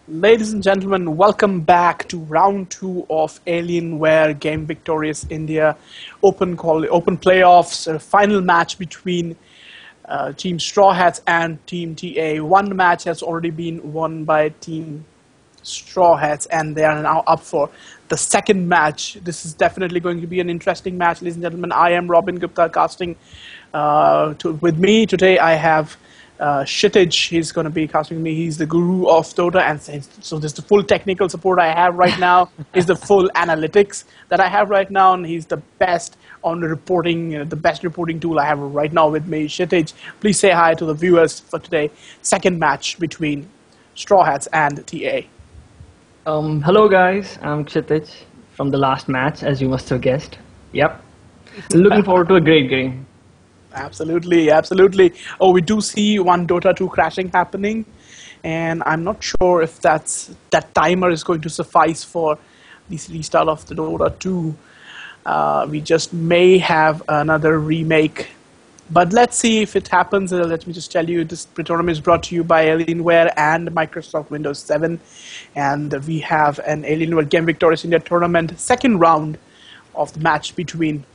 Ladies and gentlemen, welcome back to round two of Alienware Game Victorious India Open Playoffs, a final match between Team Straw Hats and Team TA. One match has already been won by Team Straw Hats, and they are now up for the second match. This is definitely going to be an interesting match, ladies and gentlemen. I am Robin Gupta casting. With me today, I have Kshitij. He's going to be casting me. He's the guru of Dota, and so there's the full technical support I have right now. Is the full analytics that I have right now, and he's the best on the reporting, the best reporting tool I have right now with me. Kshitij, please say hi to the viewers for today. Second match between Straw Hats and TA. Hello guys, I'm Kshitij from the last match, as you must have guessed. Yep. Looking forward to a great game. Absolutely, absolutely. Oh, we do see one DOTA2 crashing happening, and I'm not sure if that timer is going to suffice for the restart of the DOTA2. We just may have another remake, but let's see if it happens. Let me just tell you, this tournament is brought to you by Alienware and Microsoft Windows 7, and we have an Alienware Game Victorious India tournament second round of the match between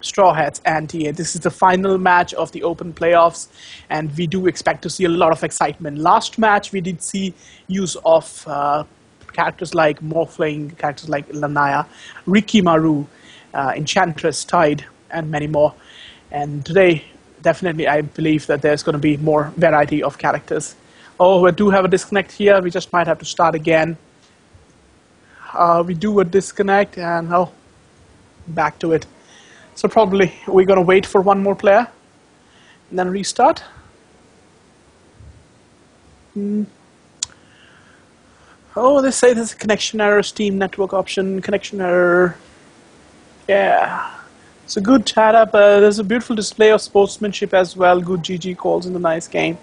Straw Hats and TA. This is the final match of the open playoffs, and we do expect to see a lot of excitement. Last match, we did see use of characters like Morphling, characters like Lanaya, Rikimaru, Enchantress, Tide, and many more. And today, definitely, I believe that there's going to be more variety of characters. Oh, we do have a disconnect here. We just might have to start again. We do a disconnect, and oh, back to it. So probably we're going to wait for one more player and then restart. Oh, they say there's a connection error, Steam network option, connection error. Yeah, it's a good chat up. There's a beautiful display of sportsmanship as well. Good GG calls in the nice game.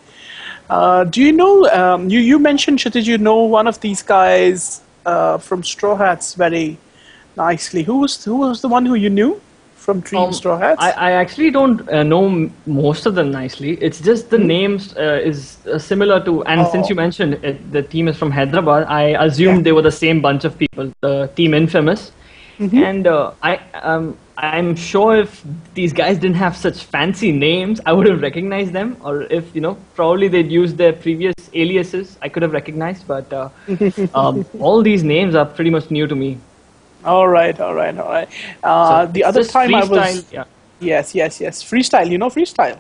Do you know, you mentioned, Kshitij, you know one of these guys from Straw Hats very nicely. Who was the one who you knew from Team Straw Hats? I actually don't know most of them nicely. It's just the names is similar to, and since you mentioned it, the team is from Hyderabad, I assumed they were the same bunch of people, the Team Infamous. And I'm sure if these guys didn't have such fancy names, I would have recognized them. Or if, probably they'd used their previous aliases, I could have recognized. But all these names are pretty much new to me. All right. So the other time I was... Yeah. Yes. Freestyle, you know Freestyle?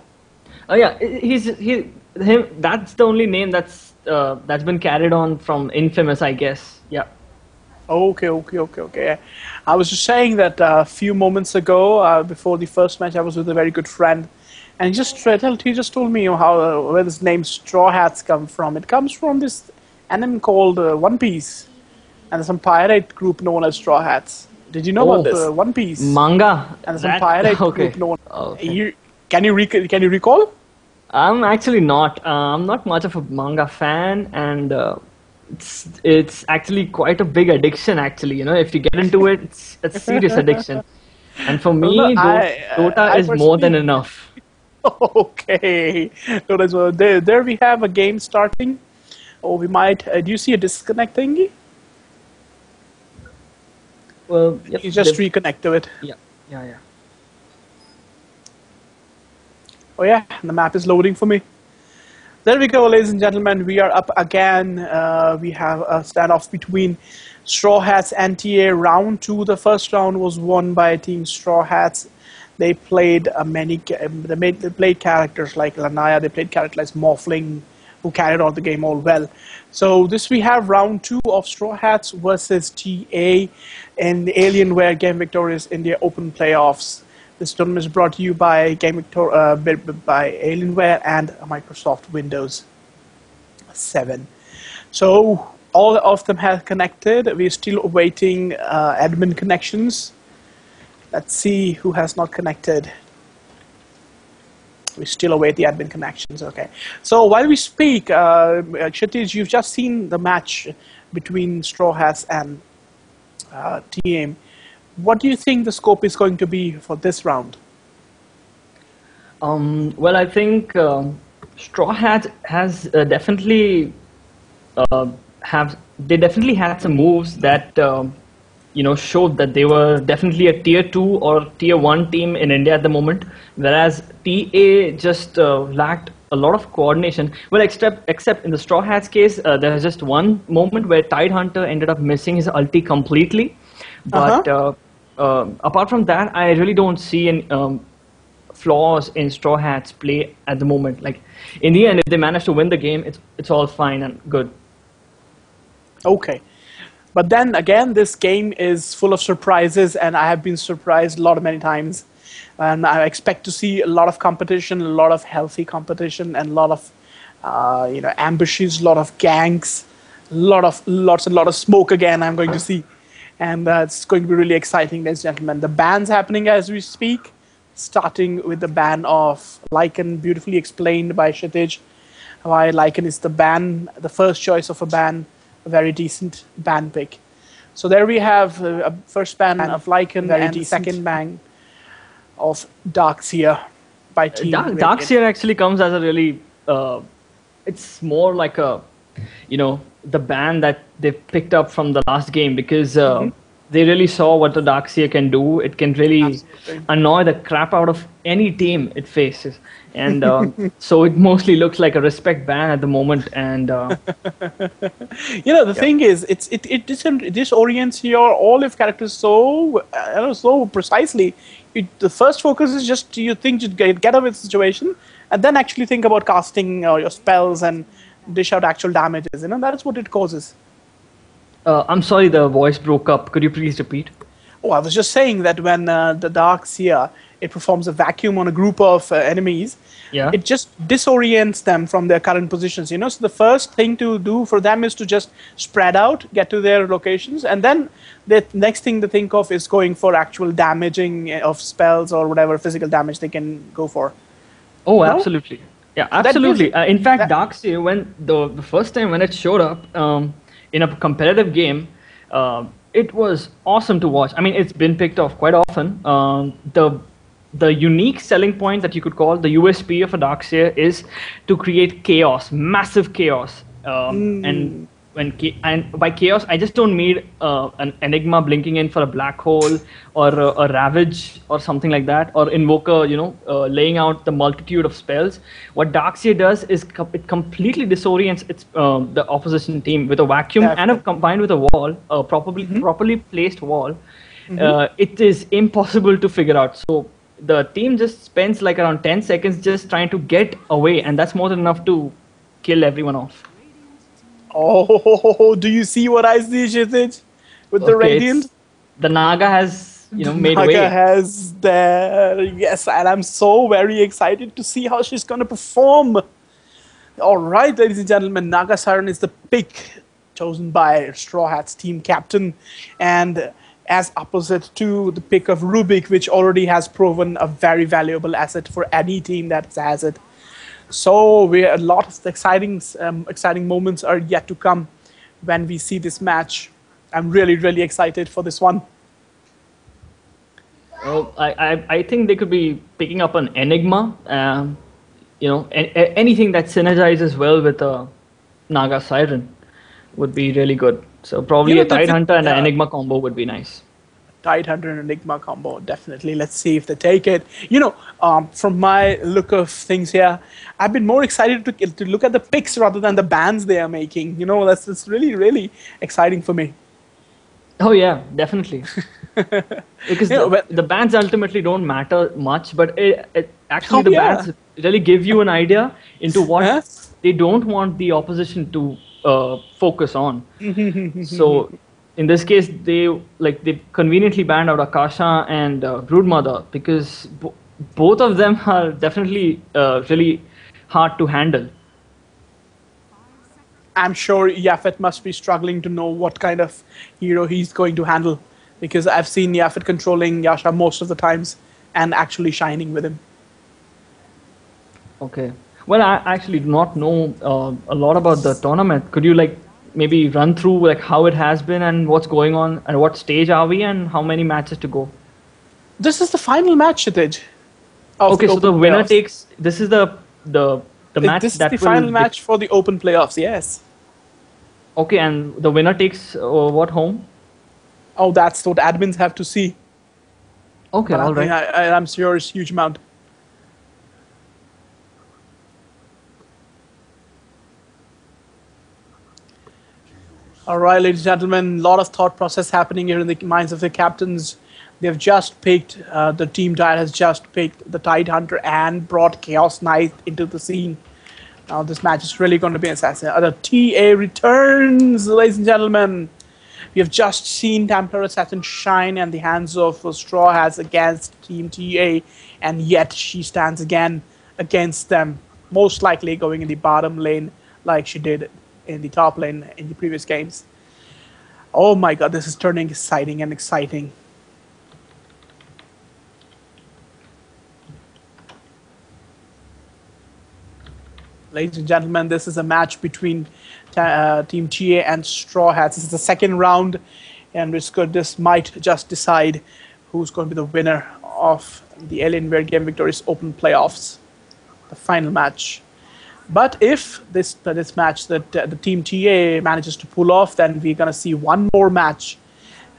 Oh yeah, him. That's the only name that's been carried on from Infamous, I guess. Yeah. Okay. I was just saying that a few moments ago, before the first match, I was with a very good friend, and he just told me where this name Straw Hats come from. It comes from this anime called One Piece, and there's some pirate group known as Straw Hats. Did you know about this? One Piece Manga. And there's some pirate group known. Okay. Can you recall? I'm actually not. I'm not much of a manga fan, and it's actually quite a big addiction. Actually, if you get into it, it's a serious addiction. And for me, Dota is more than enough. Okay. So there we have a game starting. Or we might. Do you see a disconnect thingy? Well, yep, you just reconnect to it. Yeah. Oh yeah, the map is loading for me. There we go, ladies and gentlemen. We are up again. We have a standoff between Straw Hats and TA. Round two. The first round was won by Team Straw Hats. They played they played characters like Lanaya. They played characters like Morphling, who carried on the game all well. So we have round two of Straw Hats versus TA in the Alienware Game Victorious India Open Playoffs. This tournament is brought to you by by Alienware and Microsoft Windows 7. So all of them have connected. We're still awaiting admin connections. Let's see who has not connected. We still await the admin connections. Okay. So while we speak, Kshitij, you've just seen the match between Straw Hats and TA. What do you think the scope is going to be for this round? Well, I think Straw Hat has definitely they definitely had some moves that showed that they were definitely a tier 2 or tier 1 team in India at the moment, whereas TA just lacked a lot of coordination. Well, except in the Straw Hats case, there was just one moment where Tidehunter ended up missing his ulti completely. But apart from that, I really don't see any flaws in Straw Hats play at the moment. Like, in the end, if they manage to win the game, it's all fine and good. Okay. But then again, this game is full of surprises, and I have been surprised many times. And I expect to see a lot of competition, a lot of healthy competition, and a lot of ambushes, a lot of ganks, lots of smoke again. I'm going to see, and it's going to be really exciting, ladies and gentlemen. The ban's happening as we speak, starting with the ban of Lycan, beautifully explained by Kshitij, why Lycan is the first choice of a ban. A very decent ban pick. So there we have a first ban of Lycan and the second ban of Darkseer by Team Darkseer actually comes as a really, it's more like the ban that they picked up from the last game, because they really saw what the Darkseer can do. It can really annoy the crap out of any team it faces. And so it mostly looks like a respect ban at the moment. And the thing is, it disorients your Olive characters so precisely. The first focus is just you think you get out of the situation, and then actually think about casting your spells and dish out actual damages. That is what it causes. I'm sorry, the voice broke up. Could you please repeat? Oh, I was just saying that when the Darkseer, it performs a vacuum on a group of enemies, it just disorients them from their current positions. So the first thing to do for them is to just spread out, get to their locations, and then the next thing to think of is going for actual damaging of spells or whatever physical damage they can go for. Oh, absolutely. Yeah, absolutely. In fact, Darkseer, when the first time when it showed up in a competitive game, it was awesome to watch. I mean, it's been picked off quite often. The unique selling point that you could call the USP of a Darkseer is to create chaos, massive chaos. And by chaos, I just don't mean an Enigma blinking in for a black hole, or a Ravage or something like that, or Invoker, laying out the multitude of spells. What Darkseer does is it completely disorients the opposition team with a vacuum and combined with a wall, properly placed wall. It is impossible to figure out. So the team just spends like around 10 seconds just trying to get away, and that's more than enough to kill everyone off. Oh, do you see what I see, Kshitij? With the Radiant? The Naga has, made way. Naga has there, yes, and I'm so very excited to see how she's going to perform. All right, ladies and gentlemen, Naga Siren is the pick chosen by Straw Hats team captain, and as opposite to the pick of Rubik, which already has proven a very valuable asset for any team that has it. So a lot of exciting moments are yet to come when we see this match. I'm really, really excited for this one. Well, I think they could be picking up an Enigma. Anything that synergizes well with a Naga Siren would be really good. So probably a Tidehunter and an Enigma combo would be nice. Tidehunter and Enigma combo, definitely. Let's see if they take it. From my look of things here, I've been more excited to look at the picks rather than the bans they are making. That's really, really exciting for me. Oh yeah, definitely. Because the bans ultimately don't matter much, but the bans really give you an idea into what they don't want the opposition to focus on. So in this case, they conveniently banned out Akasha and Broodmother, because both of them are definitely really hard to handle. I'm sure Yafet must be struggling to know what kind of hero he's going to handle, because I've seen Yafet controlling Yasha most of the times and actually shining with him. Okay. Well, I actually do not know a lot about the tournament. Could you maybe run through how it has been and what's going on and what stage are we and how many matches to go? This is the final match, Kshitij. Okay, so the winner takes. This is the match. This is the final match for the open playoffs. Yes. Okay, and the winner takes what home? Oh, that's what admins have to see. Okay, But I all think right. I'm sure it's a huge amount. All right, ladies and gentlemen, a lot of thought process happening here in the minds of the captains. They've just picked, the team Tide has just picked the Tide Hunter and brought Chaos Knight into the scene. Now this match is really going to be assassin. The TA returns, ladies and gentlemen. We have just seen Templar Assassin shine in the hands of StrawHatz against Team TA, and yet she stands again against them, most likely going in the bottom lane like she did in the top lane in the previous games. Oh my god, this is turning exciting and exciting. Ladies and gentlemen, this is a match between Team TA and StrawHatz. This is the second round, and this might just decide who's going to be the winner of the Alienware Game Victorious Open playoffs, the final match. But if this match that the Team TA manages to pull off, then we're going to see one more match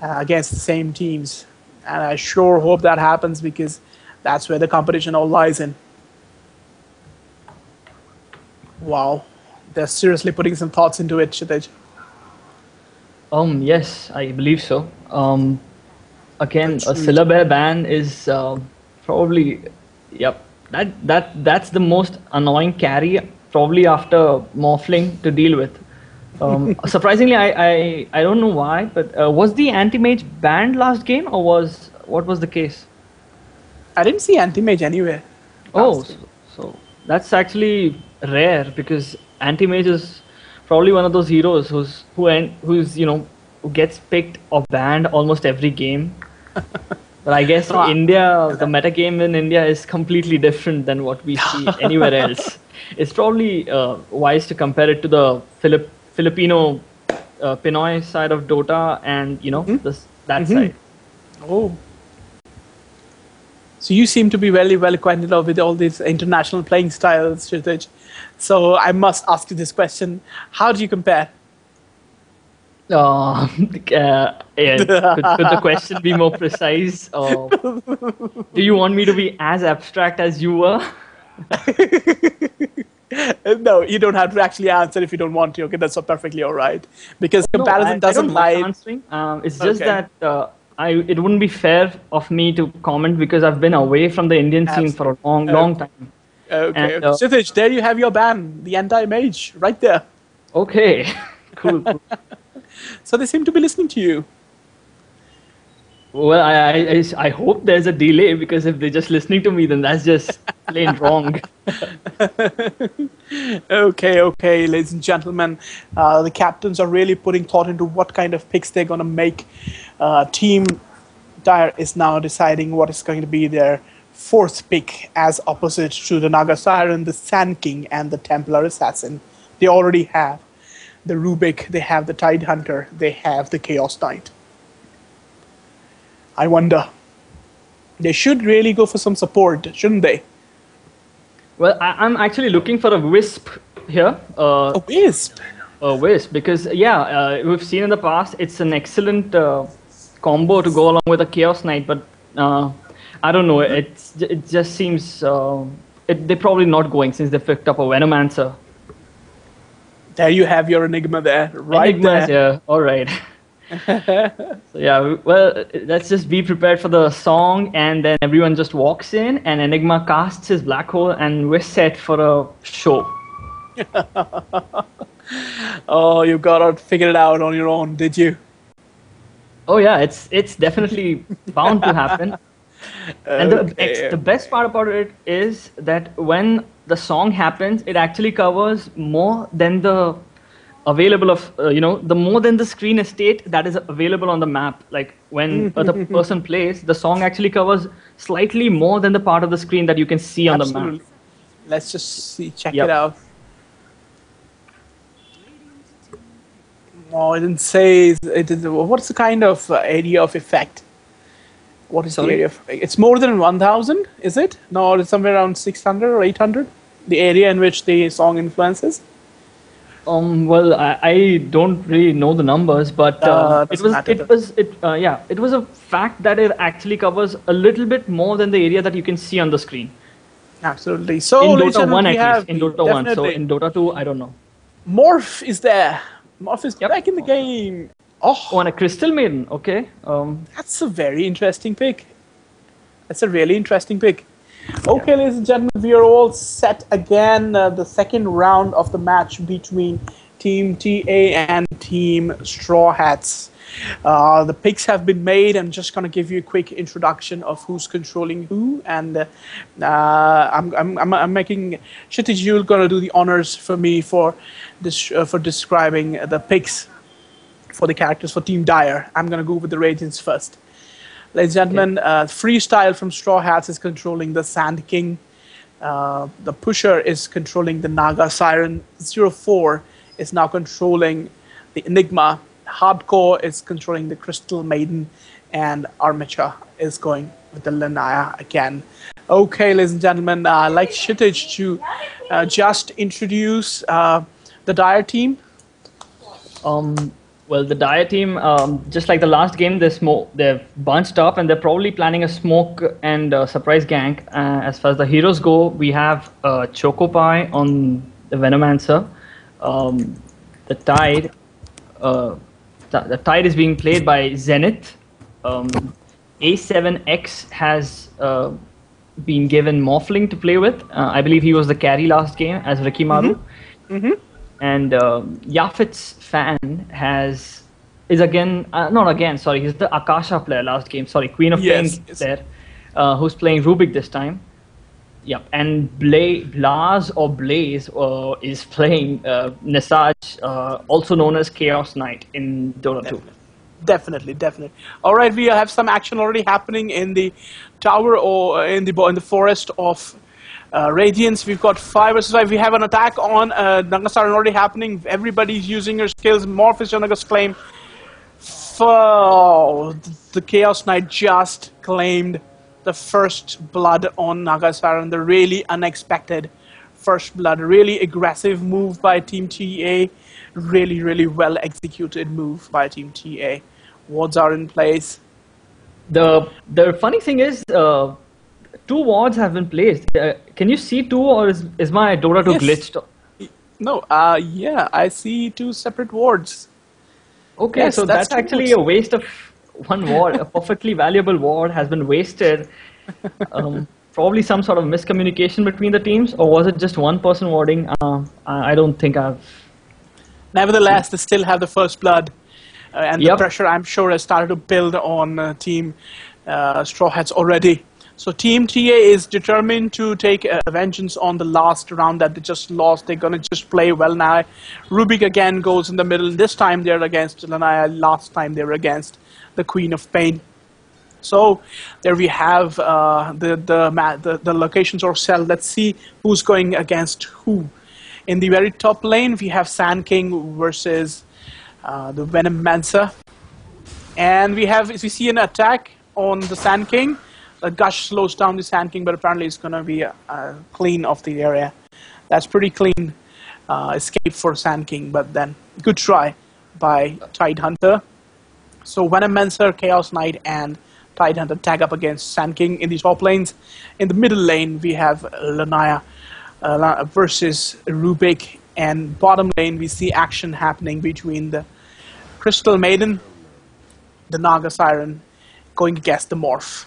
against the same teams. And I sure hope that happens, because that's where the competition all lies in. Wow, they're seriously putting some thoughts into it, Kshitij. Yes, I believe so. Again, That's a true. syllabary ban is probably, yep. That's the most annoying carry, probably after Morphling, to deal with. Surprisingly, I don't know why, but was the anti-mage banned last game, or what was the case? I didn't see anti-mage anywhere. Oh, last game. so that's actually rare, because anti-mage is probably one of those heroes who's who gets picked or banned almost every game. But I guess No, India, the meta game in India is completely different than what we see anywhere else. It's probably wise to compare it to the Filipino Pinoy side of Dota, and that side. oh. So you seem to be very well acquainted with all these international playing styles, Kshitij. So I must ask you this question: how do you compare? Yeah, could the question be more precise? Do you want me to be as abstract as you were? No, you don't have to actually answer if you don't want to. Okay, that's perfectly all right. Because No, comparison I don't doesn't mind lie. answering. It's just Okay. that it wouldn't be fair of me to comment, because I've been away from the Indian scene for a Absolutely. long, long Okay. time. Okay. And Okay. Kshitij, there you have your ban, the anti-mage, right there. okay, cool, cool. So they seem to be listening to you. Well, I hope there's a delay, because if they're just listening to me, then that's just plain wrong. Okay, okay, ladies and gentlemen, the captains are really putting thought into what kind of picks they're going to make. Team Dire is now deciding what is going to be their fourth pick, as opposite to the Naga Siren, the Sand King, and the Templar Assassin. They already have the Rubik, they have the Tide Hunter, they have the Chaos Knight. I wonder. They should really go for some support, shouldn't they? Well, I'm actually looking for a Wisp here. A Wisp. A Wisp, because yeah, we've seen in the past it's an excellent combo to go along with a Chaos Knight, but I don't know. It just seems they're probably not going, since they picked up a Venomancer. There you have your Enigma there, right Enigmas, there. yeah. All right. So yeah, well, let's just be prepared for the song, and then everyone just walks in, and Enigma casts his black hole, and we're set for a show. Oh, you got to figure it out on your own, did you? Oh yeah, it's definitely bound to happen. And Okay. the best part about it is that when the song happens, it actually covers more than the available of the more than the screen estate that is available on the map. Like when the person plays, the song actually covers slightly more than the part of the screen that you can see on the map. Absolutely. Let's just see, check Yep. it out. No, it didn't say. It is. What's the kind of area of effect? What is the Sorry? area of? It's more than 1,000, is it? No, it's somewhere around 600 or 800. The area in which the song influences. Well, I don't really know the numbers, but Doesn't matter. it was a fact that it actually covers a little bit more than the area that you can see on the screen. Absolutely. So, In ladies Dota and 1 gentlemen, we at least, have in Dota 1. So definitely in Dota 2, I don't know. Morph is there. Morph is Yep. back in the game. Oh, and a Crystal Maiden. Okay. That's a very interesting pick. That's a really interesting pick. Okay, ladies and gentlemen, we are all set again. The second round of the match between Team TA and Team Straw Hats. The picks have been made. I'm just going to give you a quick introduction of who's controlling who, and I'm making Kshitij, you're going to do the honors for me for this for describing the picks for the characters for Team Dire. I'm going to go with the Radiants first. Ladies and gentlemen, Freestyle from Straw Hats is controlling the Sand King. The Pusher is controlling the Naga Siren. 04 is now controlling the Enigma. Hardcore is controlling the Crystal Maiden. And Armature is going with the Lanaya again. Okay, ladies and gentlemen, I'd like Kshitij to just introduce the Dire team. Well, the Dire team, just like the last game, they're bunched up and they're probably planning a smoke and surprise gank. As far as the heroes go, we have Chocopie on the Venomancer. The Tide, the Tide is being played by Zenith. A7X has been given Morphling to play with. I believe he was the carry last game as Ricky Maru. And Yafit's fan he's the Akasha player last game. Sorry, Queen of Pain player, who's playing Rubik this time. Yep, and Blaze is playing Nisaj, also known as Chaos Knight in Dota 2. Definitely. All right, we have some action already happening in the tower or in the forest of Radiance. We've got 5 versus 5. We have an attack on Nagasar already happening. Everybody's using her skills. Morph is on Nagas claim. The Chaos Knight just claimed the first blood on Nagasaran. The really unexpected first blood. Really aggressive move by Team TA. Really well executed move by Team TA. Wards are in place. The funny thing is, 2 wards have been placed. Can you see 2, or is my Dota 2 glitched? No, yeah, I see 2 separate wards. Okay, yes, so that's actually a waste of 1 ward. A perfectly valuable ward has been wasted. Probably some sort of miscommunication between the teams, or was it just one person warding? I don't think I've... Nevertheless, they still have the first blood. And the pressure, I'm sure, has started to build on Team Straw Hats already. So Team TA is determined to take vengeance on the last round that they just lost. They're going to just play well now. Rubik again goes in the middle. This time they're against Lanaya. Last time they were against the Queen of Pain. So there we have the locations are set. Let's see who's going against who. In the very top lane, we have Sand King versus the Venomancer. And we see an attack on the Sand King. The Gush slows down the Sand King, but apparently it's going to be clean of the area. That's pretty clean escape for Sand King, but then good try by Tide Hunter. So Venomancer, Chaos Knight, and Tide Hunter tag up against Sand King in the top lanes. In the middle lane, we have Lanaya versus Rubik, and bottom lane, we see action happening between the Crystal Maiden, the Naga Siren, going against the Morph.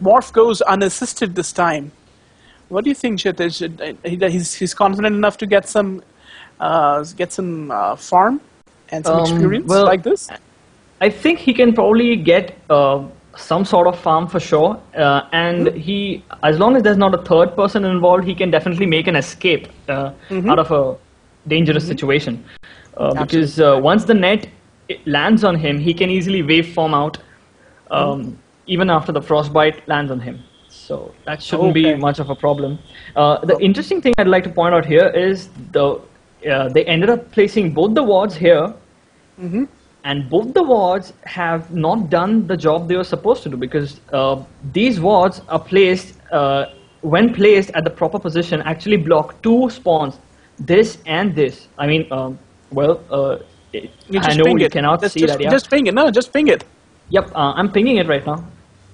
Morph goes unassisted this time. What do you think, Kshitij? He's confident enough to get some farm and some experience like this? I think he can probably get some sort of farm for sure. And as long as there's not a third person involved, he can definitely make an escape out of a dangerous situation. Because once the net lands on him, he can easily waveform out. Even after the frostbite lands on him. So that shouldn't be much of a problem. The interesting thing I'd like to point out here is they ended up placing both the wards here, and both the wards have not done the job they were supposed to do, because these wards are placed, when placed at the proper position, actually block 2 spawns. this and this. I mean, well, You I just know ping you it. cannot see that. Yeah. Just ping it. No, just ping it. Yep. I'm pinging it right now.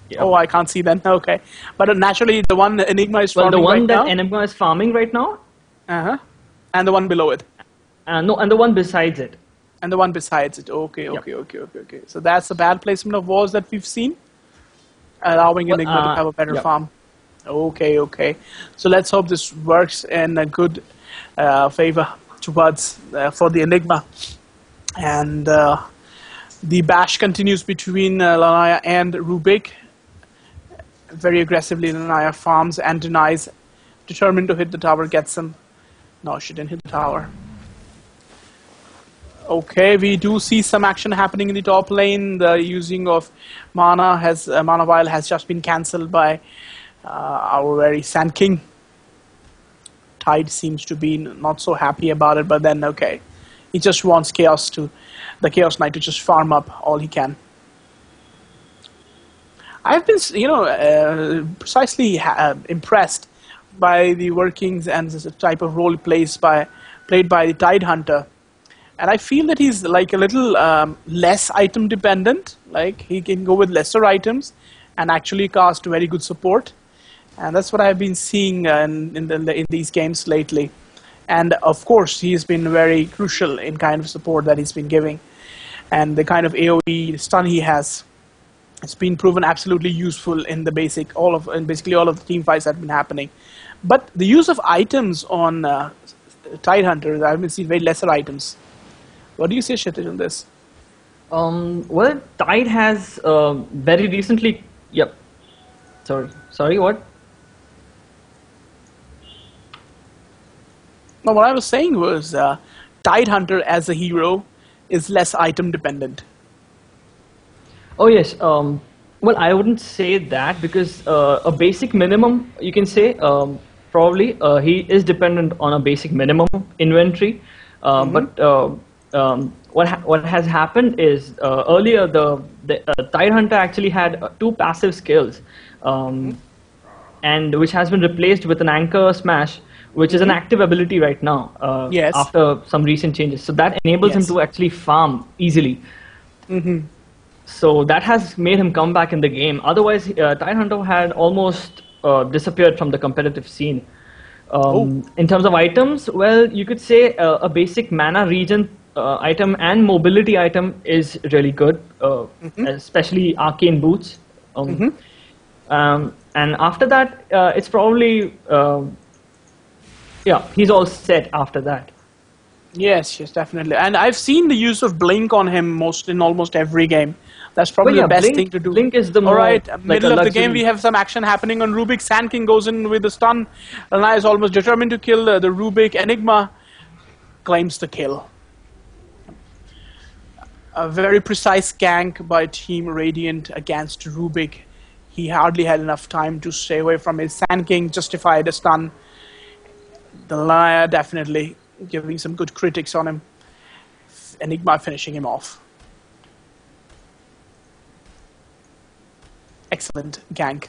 Yep. Oh, I can't see then. Okay, but naturally, the one Enigma is Well, farming the one right that now. Enigma is farming right now. And the one below it. No, and the one besides it. And the one besides it. Okay. So that's the bad placement of wars that we've seen, allowing Enigma to have a better yep. farm. Okay. So let's hope this works in a good favor towards for the Enigma. And the bash continues between Lanaya and Rubik. Very aggressively, Lanaya farms and denies, determined to hit the tower, gets him. No, she didn't hit the tower. Okay, we do see some action happening in the top lane. The using of mana vial has just been cancelled by our very Sand King. Tide seems to be not so happy about it, but then okay, he just wants the Chaos Knight to just farm up all he can. I've been, precisely impressed by the workings and the type of role played by the Tide Hunter. And I feel that he's like a little less item dependent. Like he can go with lesser items and actually cast very good support. And that's what I've been seeing in these games lately. And of course, he's been very crucial in kind of support that he's been giving. And the kind of AoE stun he has, it's been proven absolutely useful in basically all of the team fights that have been happening. But the use of items on Tide Hunter, I've been seeing very lesser items. What do you say, Kshitij, on this? Well, Tide has very recently. Yep. Sorry. What? No, what I was saying was Tide Hunter as a hero is less item dependent. Oh yes. Well, I wouldn't say that because a basic minimum, you can say, probably he is dependent on a basic minimum inventory. But what has happened is earlier the Tide Hunter actually had 2 passive skills, and which has been replaced with an Anchor Smash, which is an active ability right now. Yes. After some recent changes, so that enables him to actually farm easily. So that has made him come back in the game. Otherwise, Tide Hunter had almost disappeared from the competitive scene. In terms of items, well, you could say a basic mana regen item and mobility item is really good, especially arcane boots. And after that, it's probably he's all set after that. Yes, definitely. And I've seen the use of Blink on him in almost every game. That's probably the best thing to do. Blink is the more. Alright, middle of the game we have some action happening on Rubik. Sand King goes in with the stun. Lanaya is almost determined to kill the Rubik. Enigma claims the kill. A very precise gank by Team Radiant against Rubik. He hardly had enough time to stay away from his Sand King, justified a stun. The Lanaya definitely giving some good critics on him. Enigma finishing him off. Excellent gank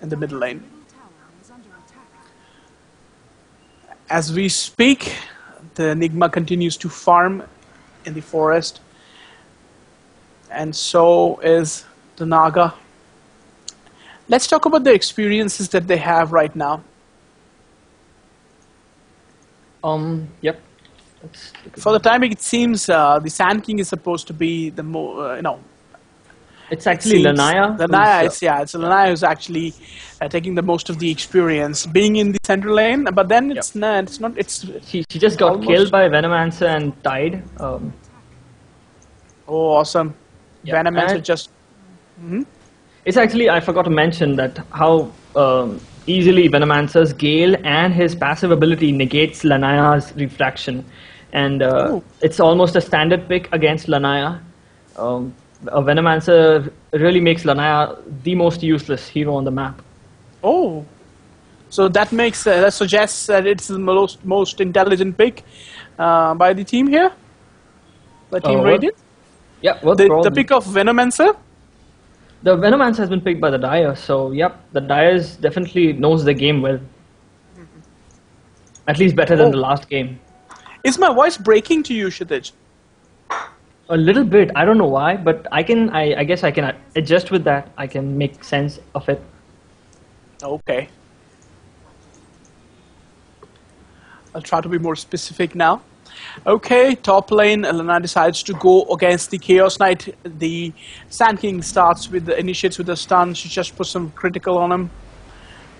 in the middle lane. As we speak, the Enigma continues to farm in the forest. And so is the Naga. Let's talk about the experiences that they have right now. Yep. For the time it seems the Sand King is supposed to be the more, It's actually Lanaya. It's Lanaya who's actually taking the most of the experience, being in the central lane. But then it's not. She just got killed by Venomancer and Tide. Oh, awesome! Yeah. Venomancer just. It's actually, I forgot to mention that how easily Venomancer's Gale and his passive ability negates Lanaya's Refraction, and it's almost a standard pick against Lanaya. A Venomancer really makes Lanaya the most useless hero on the map. Oh, so that suggests that it's the most intelligent pick by the team here, the team Radiant. Yeah, well, the pick of Venomancer. The Venomancer has been picked by the Dire, so yep, the Dire definitely knows the game well. At least better than the last game. Is my voice breaking to you, Kshitij? A little bit. I don't know why, but I guess I can adjust with that. I can make sense of it. Okay. I'll try to be more specific now. Okay, top lane, Elena decides to go against the Chaos Knight. The Sand King initiates with a stun. She just puts some critical on him.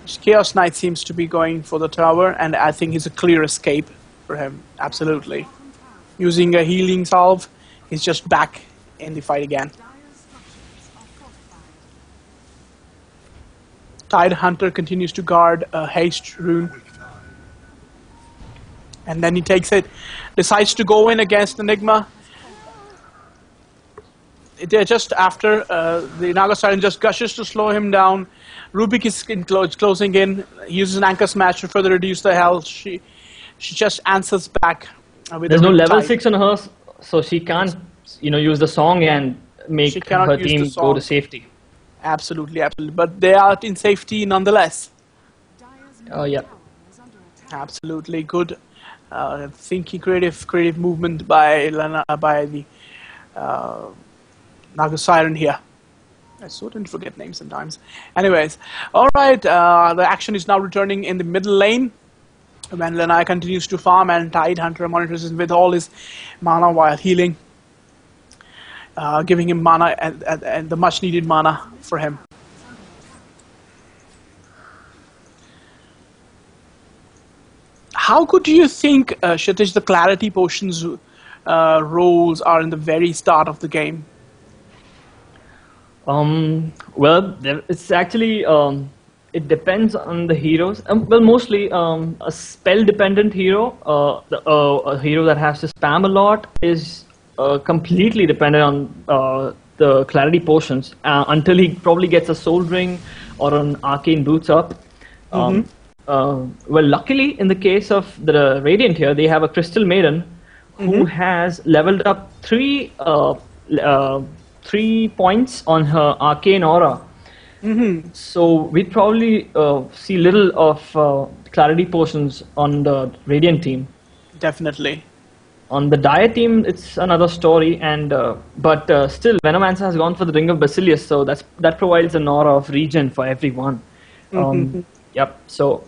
Chaos Knight seems to be going for the tower, and I think it's a clear escape for him. Absolutely. Using a healing salve, he's just back in the fight again. Tidehunter continues to guard a haste rune. And then he takes it, decides to go in against Enigma. They're just after, the Naga Siren just gushes to slow him down. Rubik is closing in. He uses an anchor smash to further reduce the health. She just answers back. There's no level 6 on her, so she can't, use the song and make her team go to safety. Absolutely, absolutely. But they are in safety nonetheless. Oh, yeah. Absolutely good. Thinky creative movement by the Naga Siren here. I so tend to forget names sometimes. Anyways, alright, the action is now returning in the middle lane. When Lanai continues to farm and Tidehunter monitors him with all his mana while healing. Giving him mana and the much needed mana for him. How good do you think, Kshitij, the clarity potions roles are in the very start of the game? Well, it's actually it depends on the heroes. Well, mostly a spell-dependent hero, a hero that has to spam a lot, is completely dependent on the clarity potions until he probably gets a soul ring or an arcane boots up. Well, luckily, in the case of the Radiant here, they have a Crystal Maiden who has leveled up 3 points on her Arcane Aura. So we'd probably see little of Clarity Potions on the Radiant team. Definitely. On the Dire team, it's another story, and but still, Venomancer has gone for the Ring of Basilius, so that provides an aura of regen for everyone. Yep. So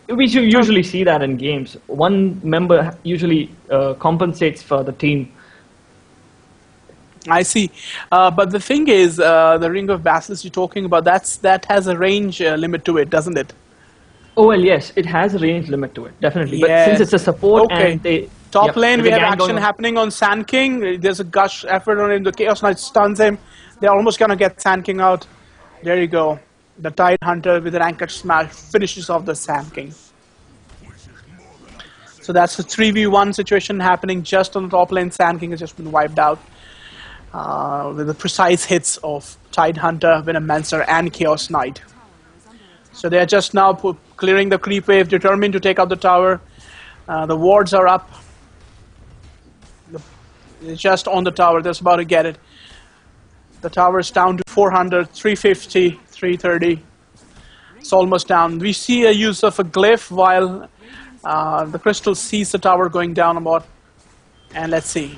we should usually see that in games. One member usually compensates for the team. I see. But the thing is, the Ring of Basilius you're talking about, that has a range limit to it, doesn't it? Oh, well, yes, it has a range limit to it, definitely. Yes. But since it's a support and they... Top lane, we have action happening on Sand King. There's a gush effort on him. The Chaos Knight stuns him. They're almost going to get Sand King out. There you go. The Tidehunter with an anchor smash finishes off the Sand King. So that's a 3v1 situation happening just on the top lane. Sand King has just been wiped out. With the precise hits of Tidehunter, Venomancer, and Chaos Knight. So they are just now clearing the creep wave, determined to take out the tower. The wards are up. They're just on the tower, they're about to get it. The tower is down to 400, 350, 330. It's almost down. We see a use of a glyph while the crystal sees the tower going down about. And let's see.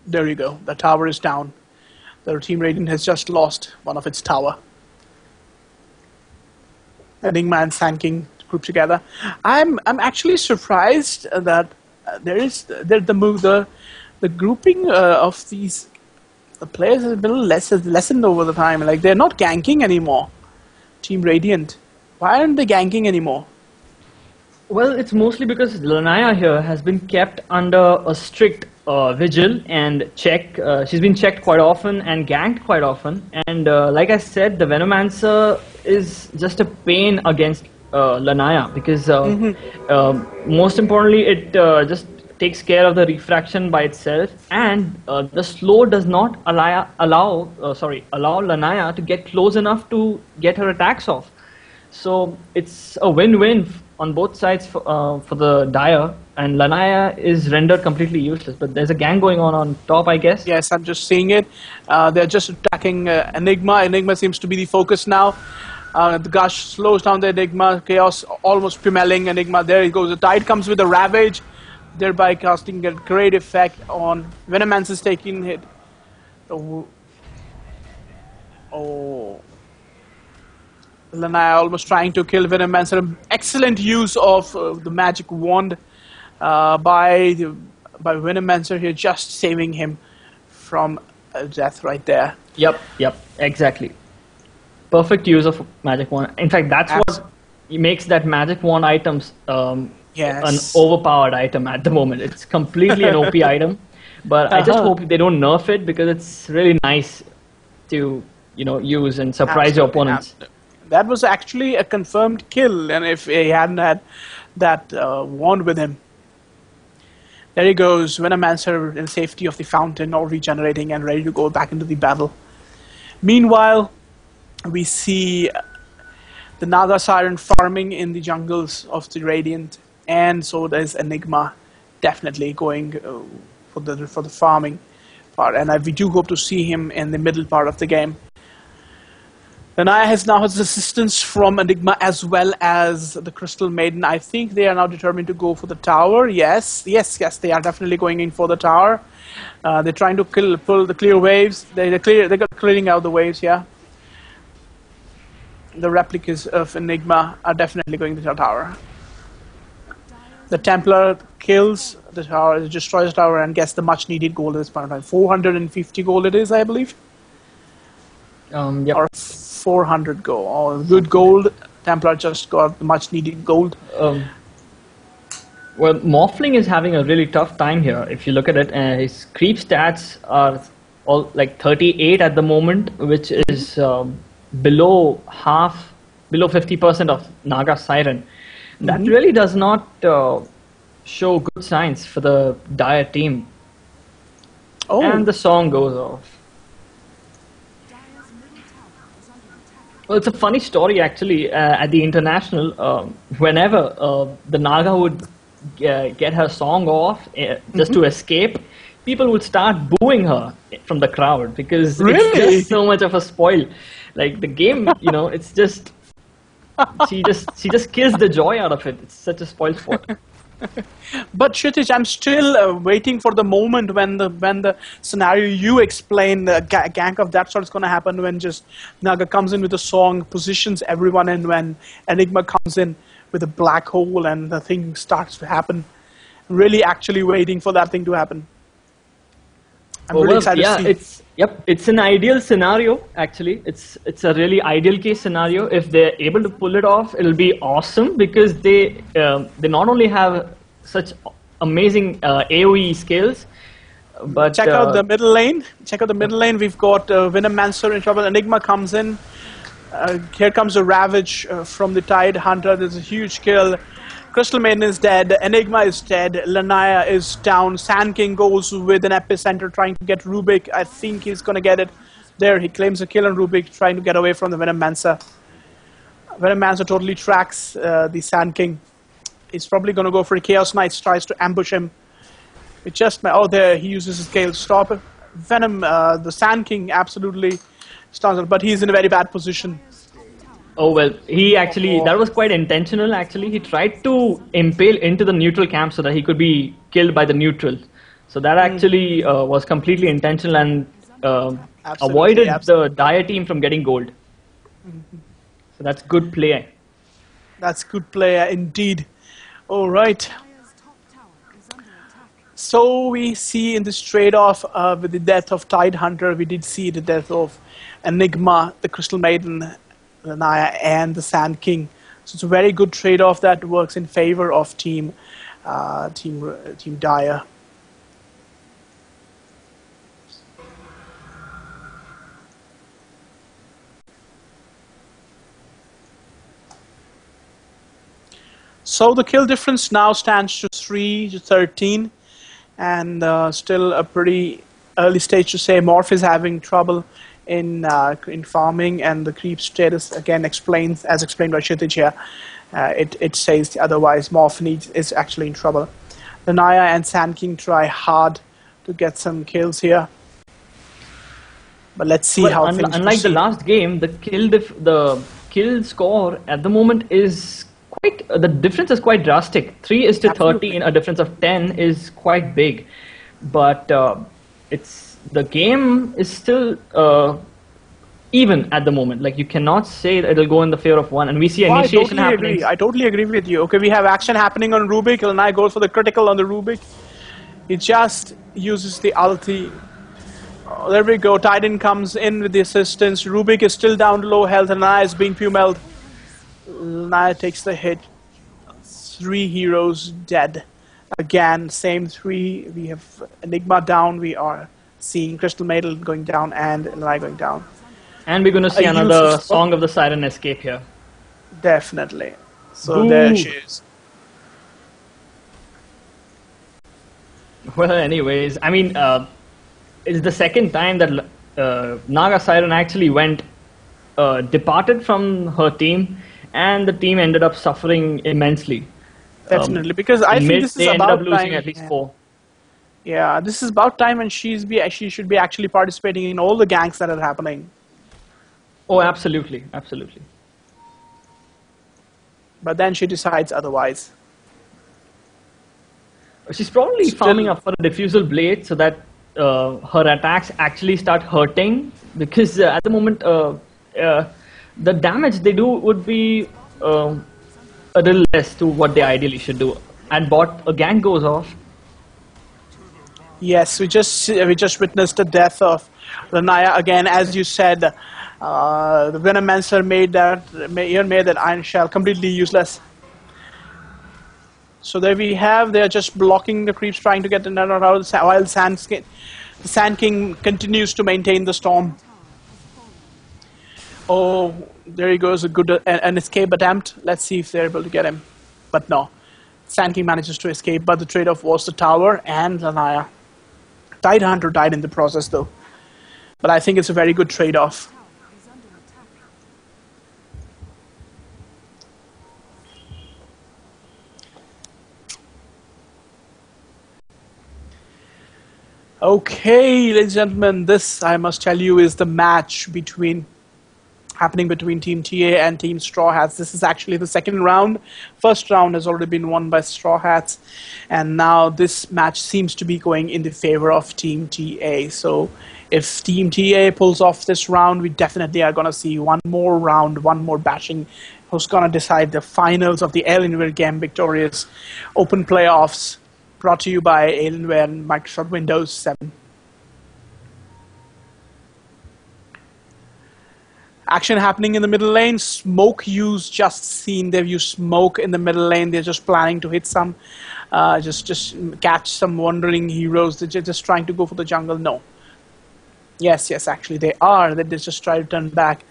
There you go. The tower is down. The Team Radiant has just lost one of its tower. Enigma and Sand King group together. I'm actually surprised that the grouping of these players has been a little lessened over the time. Like, they're not ganking anymore. Team Radiant. Why aren't they ganking anymore? Well, it's mostly because Lanaya here has been kept under a strict vigil and check. She's been checked quite often and ganked quite often. And like I said, the Venomancer is just a pain against Lanaya because most importantly, it just takes care of the refraction by itself, and the slow does not allow Lanaya to get close enough to get her attacks off. So it's a win-win on both sides for the Dire, and Lanaya is rendered completely useless. But there's a gang going on top, I guess. Yes, I'm just seeing it. They're just attacking Enigma. Enigma seems to be the focus now. The gush slows down the Enigma. Chaos almost pummeling Enigma. There he goes. The tide comes with a ravage, thereby casting a great effect on Venomancer's taking hit. Oh. Lanaya almost trying to kill Venomancer. Excellent use of the magic wand by Venomancer here, just saving him from death right there. Yep, exactly. Perfect use of magic wand. In fact, that's what makes that magic wand items an overpowered item at the moment. It's completely an OP item, but I just hope they don't nerf it, because it's really nice to use and surprise your opponents. That was actually a confirmed kill, and if he hadn't had that wand with him. There he goes, Venomancer in safety of the fountain, all regenerating and ready to go back into the battle. Meanwhile, we see the Naga Siren farming in the jungles of the Radiant, and so does Enigma definitely going for the farming part, and we do hope to see him in the middle part of the game. Lanaya now has assistance from Enigma as well as the Crystal Maiden. I think they are now determined to go for the tower. Yes, they are definitely going in for the tower. They're trying to pull the clear waves. They're clearing out the waves, yeah. The replicas of Enigma are definitely going to the tower. The Templar kills the tower, destroys the tower, and gets the much needed gold at this point in time. 450 gold it is, I believe. Yep. Or 400 gold. Oh, good gold. Templar just got the much needed gold. Well, Morphling is having a really tough time here. If you look at it, his creep stats are all like 38 at the moment, which is below 50% of Naga Siren. That really does not show good signs for the Dire team. Oh. And the song goes off. Well, it's a funny story actually. At the international, whenever the Naga would get her song off just to escape, people would start booing her from the crowd, because it's just so much of a spoil. Like the game, it's just she just kills the joy out of it. It's such a spoil sport. But Kshitij, I'm still waiting for the moment when the scenario you explain, the gank of that sort is going to happen, when just Naga comes in with a song, positions everyone in, when Enigma comes in with a black hole and the thing starts to happen. Really actually waiting for that thing to happen. I'm really excited to see. It's an ideal scenario actually. It's a really ideal case scenario. If they're able to pull it off, it'll be awesome, because they not only have such amazing AoE skills, but check out the middle lane. We've got Venomancer in trouble. Enigma comes in. Here comes a Ravage from the Tide Hunter. There's a huge kill. Crystal Maiden is dead, Enigma is dead, Lanaya is down, Sand King goes with an epicenter trying to get Rubik. I think he's going to get it. There, he claims a kill on Rubik, trying to get away from the Venomancer. Venomancer totally tracks the Sand King. He's probably going to go for a Chaos Knight, tries to ambush him. It just, there, he uses his Gale to stop it. The Sand King absolutely stuns it, but he's in a very bad position. Oh, well, that was quite intentional, actually. He tried to impale into the neutral camp so that he could be killed by the neutral. So that actually was completely intentional and avoided the Dire team from getting gold. So that's good play. That's good play, indeed. All right. So we see in this trade-off with the death of Tide Hunter, we did see the death of Enigma, the Crystal Maiden, Lanaya, and the Sand King. So it's a very good trade-off that works in favor of Team Dire. So the kill difference now stands to 3-13, and still a pretty early stage to say Morph is having trouble in farming, and the creep status again explains, as explained by Kshitij here. It says otherwise Morph is actually in trouble. Lanaya and Sand King try hard to get some kills here, but let's see how things unlike the last game, the kill score at the moment is quite, the difference is quite drastic. 3 is to Absolutely. 13, a difference of 10 is quite big. But the game is still even at the moment. Like, you cannot say that it'll go in the favor of one, and we see Oh, initiation happening. I totally agree with you. Okay, we have action happening on Rubik, and I go for the critical on the Rubik. He just uses the ulti. Oh, there we go. Titan comes in with the assistance. Rubik is still down to low health, and Naya is being pummeled. Naya takes the hit. 3 heroes dead. Again, same 3. We have Enigma down. We are seeing Crystal Maiden going down and Naya going down. And we're going to see another Song of the Siren escape here. Definitely. So Ooh. there she is. Well, anyways, I mean, it's the second time that Naga Siren actually departed from her team, and the team ended up suffering immensely. Definitely, because I think this is they ended about up losing time. at least 4. Yeah, this is about time, and she should be actually participating in all the ganks that are happening. Oh, absolutely, absolutely. But then she decides otherwise. She's probably farming up for a diffusal blade so that her attacks actually start hurting, because at the moment the damage they do would be a little less to what they ideally should do. And bot, a gank goes off. Yes, we just witnessed the death of Lanaya again, as you said. The Venomancer made that Iron Shell completely useless. So there we have, they're just blocking the creeps, trying to get the Nana out, while the Sand King continues to maintain the storm. Oh, there he goes, an escape attempt. Let's see if they're able to get him. But no, Sand King manages to escape, but the trade-off was the tower and Lanaya. Tidehunter died in the process though. But I think it's a very good trade-off. Okay, ladies and gentlemen, this, I must tell you, is the match happening between Team TA and Team Straw Hats. This is actually the second round. First round has already been won by Straw Hats, and now this match seems to be going in the favor of Team TA. So if Team TA pulls off this round, we definitely are going to see one more round, one more bashing, who's going to decide the finals of the Alienware Game Victorious Open Playoffs, brought to you by Alienware and Microsoft Windows 7. Action happening in the middle lane. Smoke use just seen. They've used smoke in the middle lane. They're just planning to hit some, just catch some wandering heroes. They're just trying to go for the jungle. No. Yes, actually they are. They just try to turn back.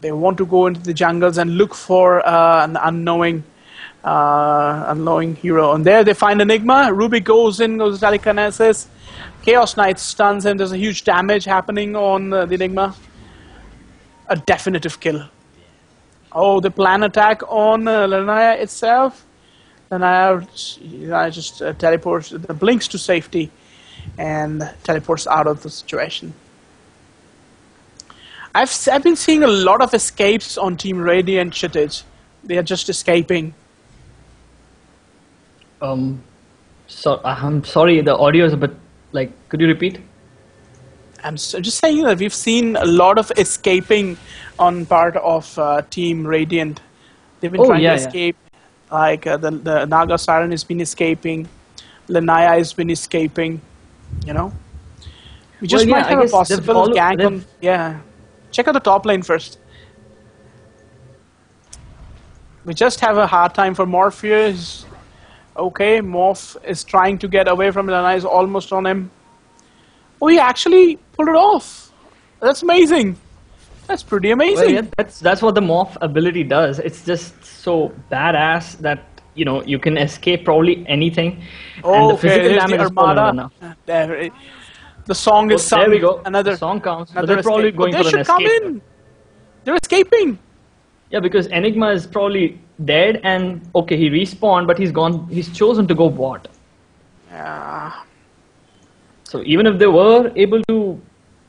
They want to go into the jungles and look for an unknowing hero. And there they find Enigma. Ruby goes telekinesis. Chaos Knight stuns him. There's a huge damage happening on the Enigma. A definitive kill. Oh, the plan attack on Lanaya itself. Lanaya just teleports, blinks to safety, and teleports out of the situation. I've been seeing a lot of escapes on Team Radiant Chittage. They are just escaping. So I'm sorry, the audio is a bit like. Could you repeat? I'm just saying that we've seen a lot of escaping on part of Team Radiant. They've been trying to escape. Yeah. Like the Naga Siren has been escaping. Lanaya has been escaping. You know, we just might have a possible gank on. Yeah, check out the top lane first. We just have a hard time for Morpheus. Okay, Morph is trying to get away from Lanaya, is almost on him. Oh, he actually pulled it off. That's amazing. That's pretty amazing. Well, yeah, that's what the Morph ability does. It's just so badass that you can escape probably anything. Oh, and the physical damage is Armada. The song is sung. There we go. Another the song counts. Another they're probably going for an escape. They should come in. They're escaping. Yeah, because Enigma is probably dead, and okay, he respawned, but he's gone. He's chosen to go bot. Yeah. So even if they were able to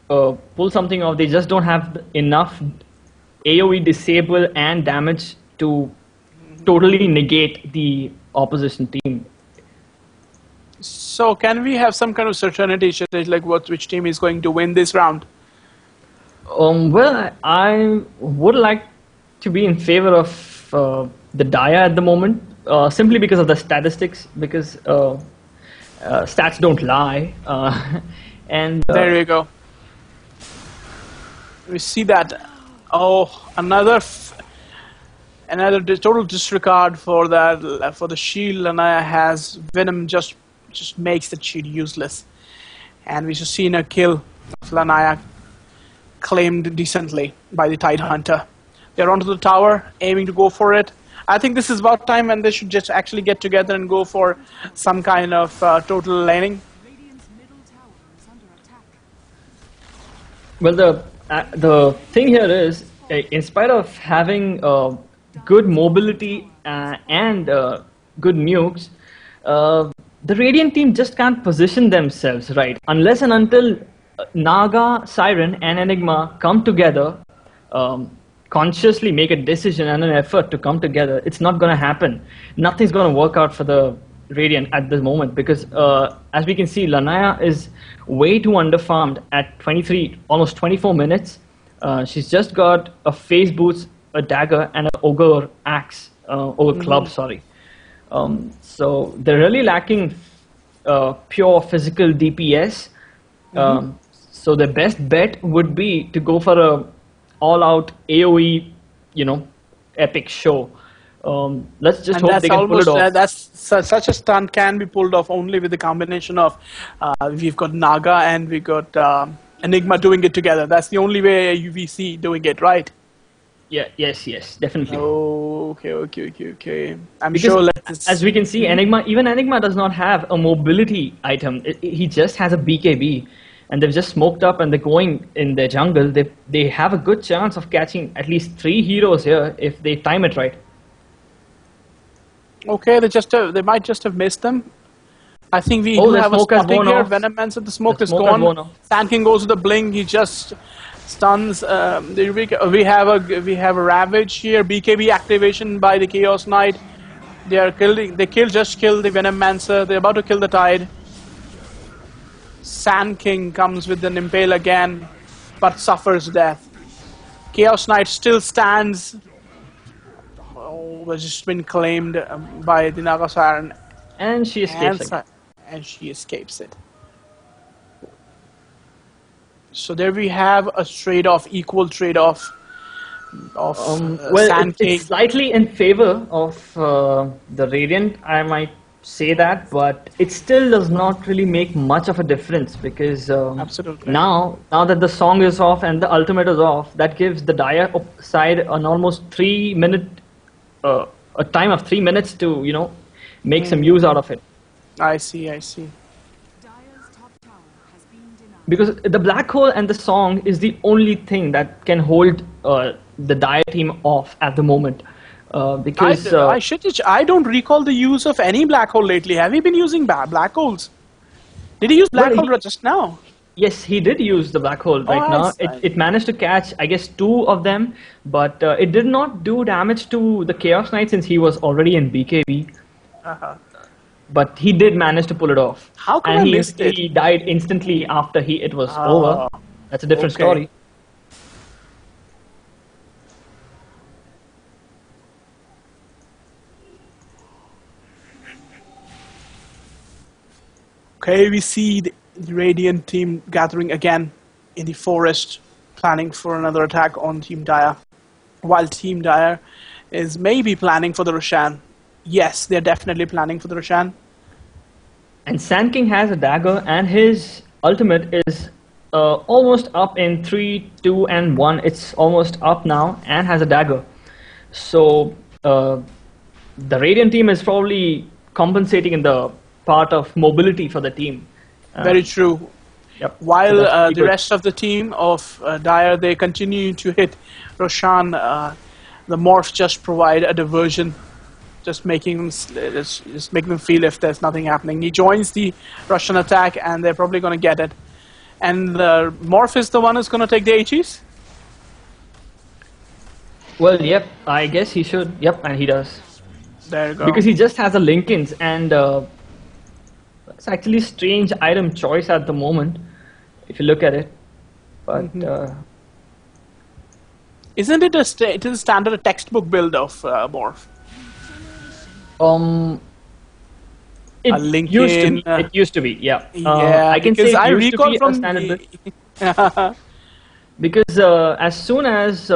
pull something off, they just don't have enough AoE disable and damage to totally negate the opposition team. So can we have some kind of certainty, like which team is going to win this round? Well, I would like to be in favor of the Dire at the moment, simply because of the statistics, because stats don't lie. And there we go. We see that. Oh, another total disregard for that, for the shield. Lanaya has Venom just makes the shield useless, and we just seen a kill of Lanaya claimed decently by the Tide Hunter. They're onto the tower, aiming to go for it. I think this is about time, and they should just actually get together and go for some kind of total laning. Well, the thing here is, in spite of having good mobility and good nukes, the Radiant team just can't position themselves right unless and until Naga, Siren, and Enigma come together, consciously make a decision and an effort to come together. It's not going to happen. Nothing's going to work out for the Radiant at this moment, because as we can see, Lanaya is way too underfarmed at 23, almost 24 minutes. She's just got a phase boots, a dagger, and an ogre axe, ogre club, sorry. So they're really lacking pure physical DPS. So the best bet would be to go for a all-out AoE, epic show. Let's just hope they can pull it off. Such a stunt can be pulled off only with the combination of we've got Naga and we got Enigma doing it together. That's the only way UVC doing it, right? Yeah, yes, definitely. Oh, okay. Because sure. As we can see, Enigma does not have a mobility item. He just has a BKB, and they've just smoked up and they're going in their jungle. They have a good chance of catching at least 3 heroes here if they time it right. Okay, they might just have missed them. I think we do have a spotting here. Venomancer, the smoke is gone. Sand King goes with the bling. He just stuns. We have a Ravage here. BKB activation by the Chaos Knight. They just killed the Venomancer. They're about to kill the Tide. Sand King comes with an Impale again, but suffers death. Chaos Knight still stands. Has just been claimed by the Naga Siren. And she escapes it. And she escapes it. So there we have a equal trade-off of Sand King. It's slightly in favor of the Radiant, I might say that, but it still does not really make much of a difference, because absolutely. Now that the song is off and the ultimate is off, that gives the Dire side an almost 3-minute a time of 3 minutes to make some use out of it. I see. Because the black hole and the song is the only thing that can hold the Dire team off at the moment. Because I don't recall the use of any black hole lately. Have you been using black holes? Did he use black hole just now? Yes, he did use the black hole right now. It managed to catch, I guess, 2 of them, but it did not do damage to the Chaos Knight since he was already in BKB. But he did manage to pull it off. How come I missed it? He died instantly after it was over. That's a different story. Okay, we see the Radiant team gathering again in the forest, planning for another attack on Team Dire, while Team Dire is maybe planning for the Roshan. Yes, they're definitely planning for the Roshan. And Sand King has a dagger, and his ultimate is almost up in 3, 2, and 1. It's almost up now and has a dagger. So the Radiant team is probably compensating in the part of mobility for the team. Very true. Yep. While the rest of the team of Dire, they continue to hit Roshan, the morphs just provide a diversion, just making them feel if there's nothing happening. He joins the Russian attack, and they're probably going to get it. And the morph is the one who's going to take the HEs? Well, yep, I guess he should. Yep, and he does. There you go. Because he just has a Lincolns, and it's actually strange item choice at the moment, if you look at it. But Isn't it it is a standard textbook build of Morph? It A Lincoln, used to be. It used to be. Yeah. Yeah, I can say because it I used to recall be a from standard build. Because as soon as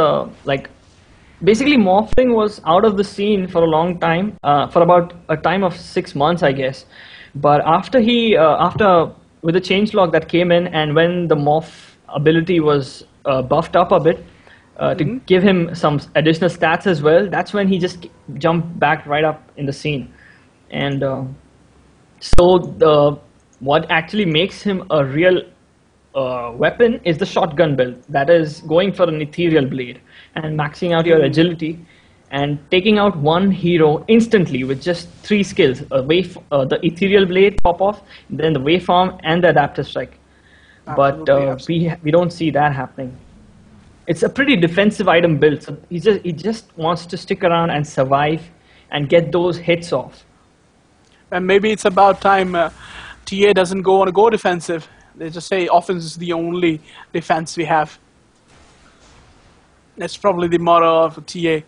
basically morphing was out of the scene for a long time, for about a time of 6 months, I guess. But after after with the changelog that came in, and when the morph ability was buffed up a bit to give him some additional stats as well, that's when he just jumped back right up in the scene. And what actually makes him a real weapon is the shotgun build. That is going for an ethereal blade and maxing out your agility and taking out one hero instantly with just 3 skills: the ethereal blade pop off, then the waveform, and the adaptive strike. But we don't see that happening. It's a pretty defensive item build. So he just wants to stick around and survive and get those hits off. And maybe it's about time TA doesn't go defensive. They just say offense is the only defense we have. That's probably the motto of TA.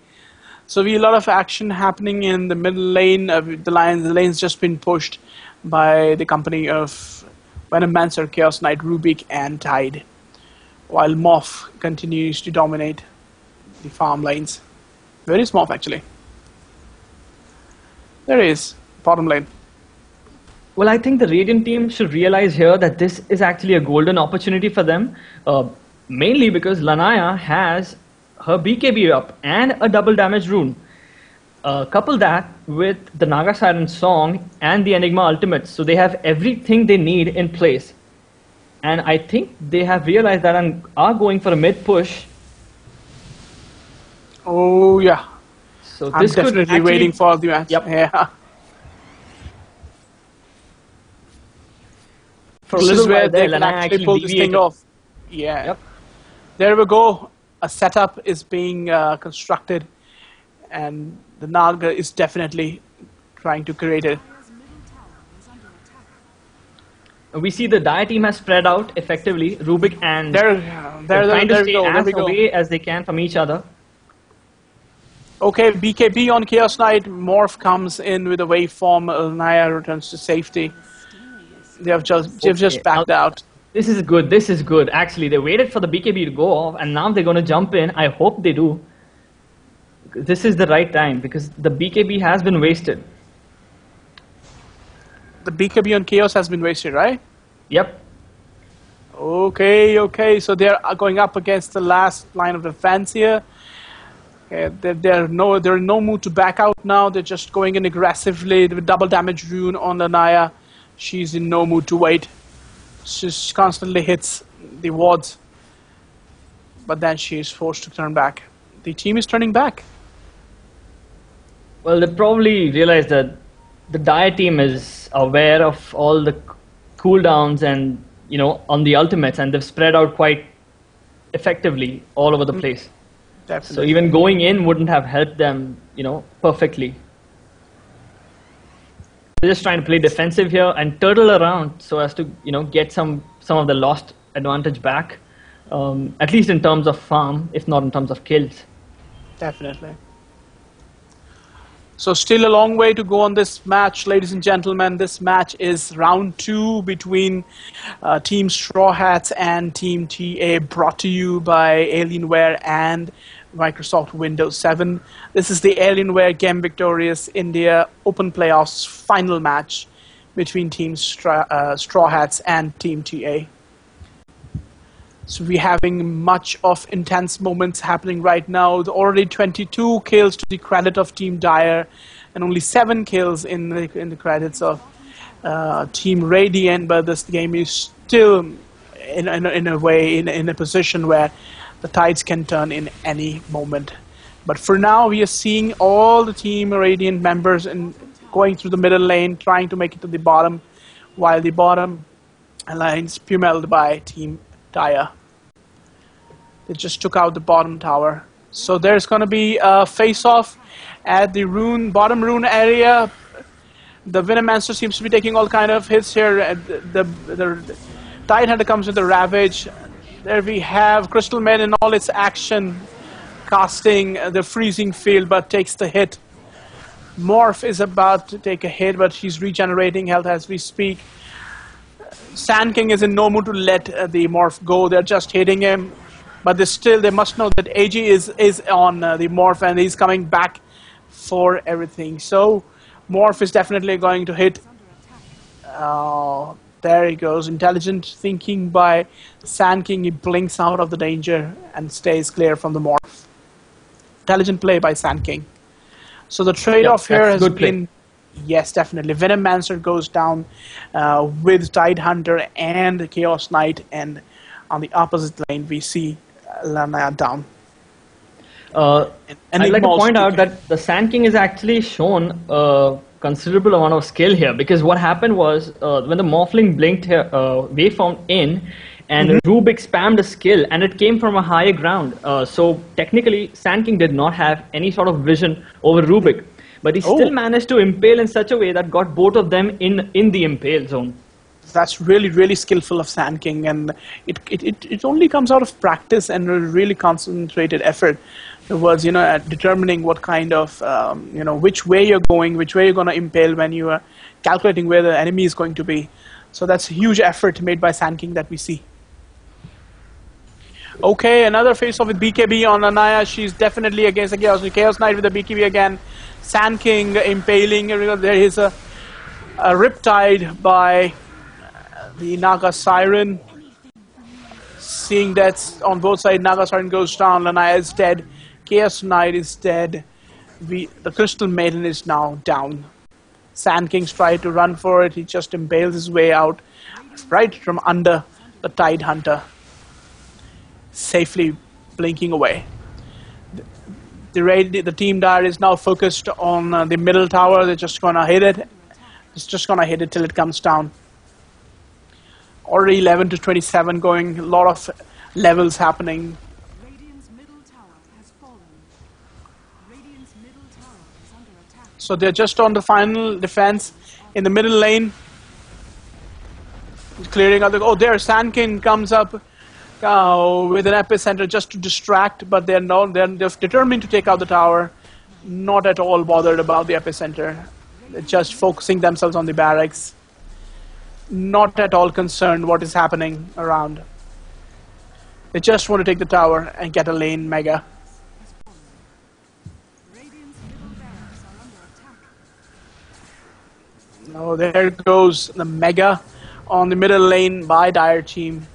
So we have a lot of action happening in the middle lane. The lane's just been pushed by the company of Venomancer, Chaos Knight, Rubik, and Tide, while Morph continues to dominate the farm lanes. Where is Morph actually? There he is, bottom lane. Well, I think the Radiant team should realize here that this is actually a golden opportunity for them, mainly because Lanaya has her BKB up and a double damage rune. Couple that with the Naga Siren song and the Enigma ultimates, so they have everything they need in place. And I think they have realized that and are going for a mid push. Oh yeah. So I'm this definitely could actually, waiting for the match. Yep. Yeah. For This a little is where while there, they can Lanaya actually pull this thing deviated. off. Yeah. Yep. There we go. A setup is being constructed, and the Naga is definitely trying to create it. We see the Dia team has spread out effectively. Rubik and They're trying to there stay we go. There as we go. away as they can from each other. Okay, BKB on Chaos Knight. Morph comes in with a waveform. Naya returns to safety. They've just backed out. This is good. This is good. Actually, they waited for the BKB to go off, and now they're going to jump in. I hope they do. This is the right time because the BKB has been wasted. The BKB on Chaos has been wasted, right? Yep. Okay. So they're going up against the last line of defense here. They're in no mood to back out now. They're just going in aggressively with double damage rune on the Naya. She's in no mood to wait. She constantly hits the wards, but then she is forced to turn back. The team is turning back. Well, they probably realized that the Dia team is aware of all the cooldowns and on the ultimates, and they've spread out quite effectively all over the place. Definitely. So even going in wouldn't have helped them, perfectly. They're just trying to play defensive here and turtle around so as to, get some of the lost advantage back, at least in terms of farm, if not in terms of kills. Definitely. So still a long way to go on this match, ladies and gentlemen. This match is round 2 between Team Straw Hats and Team TA, brought to you by Alienware and Microsoft Windows 7. This is the Alienware Game Victorious India Open Playoffs final match between Team Straw Hats and Team TA. So we're having much of intense moments happening right now. Already 22 kills to the credit of Team Dire, and only 7 kills in the credits of Team Radiant. But this game is still in a position where the tides can turn in any moment. But for now, we are seeing all the Team Radiant members going through the middle lane, trying to make it to the bottom, while the bottom line's pummeled by Team Dire. They just took out the bottom tower So there's going to be a face-off at the bottom rune area. The Venomancer seems to be taking all kind of hits here. The Tidehunter comes with the Ravage. There we have Crystal Maid in all its action, casting the freezing field, but takes the hit. Morph is about to take a hit, but she's regenerating health as we speak. Sand King is in no mood to let the Morph go. They're just hitting him, but they must know that AG is on the Morph, and he's coming back for everything. So Morph is definitely going to hit. There he goes. Intelligent thinking by Sand King. He blinks out of the danger and stays clear from the Morph. Intelligent play by Sand King. So the trade-off here has been, yes, definitely. Venomancer goes down with Tidehunter and Chaos Knight, and on the opposite lane we see Lanaya down. I'd like to point out that the Sand King is actually shown a considerable amount of skill here, because what happened was when the Morphling blinked here, waveform in, and Rubik spammed a skill, and it came from a higher ground. So technically, Sand King did not have any sort of vision over Rubik, but he still managed to impale in such a way that got both of them in the impale zone. That's really, really skillful of Sand King, and it only comes out of practice and a really concentrated effort towards determining what kind of which way you're going, which way you're going to impale when you are calculating where the enemy is going to be. So that's a huge effort made by Sand King that we see. Okay, another face-off with BKB on Anaya. She's definitely against the Chaos Knight with the BKB again. Sand King impaling. There is a Riptide by the Naga Siren. Seeing deaths on both sides, Naga Siren goes down. Lanaya is dead. Chaos Knight is dead. The Crystal Maiden is now down. Sand King's tried to run for it. He just impales his way out right from under the Tidehunter, safely blinking away. The Team Dire is now focused on the middle tower. They're just gonna hit it. It's just gonna hit it till it comes down. Already 11 to 27 going. A lot of levels happening. Radiant's middle tower has fallen. Radiant's middle tower is under attack. So they're just on the final defense in the middle lane. Clearing out there Sand King comes up with an epicenter just to distract, but they're determined to take out the tower. Not at all bothered about the epicenter. They're just focusing themselves on the barracks. Not at all concerned what is happening around. They just want to take the tower and get a lane mega. Radiant's middle barracks are under attack. Oh, there goes the mega on the middle lane by Dire Team.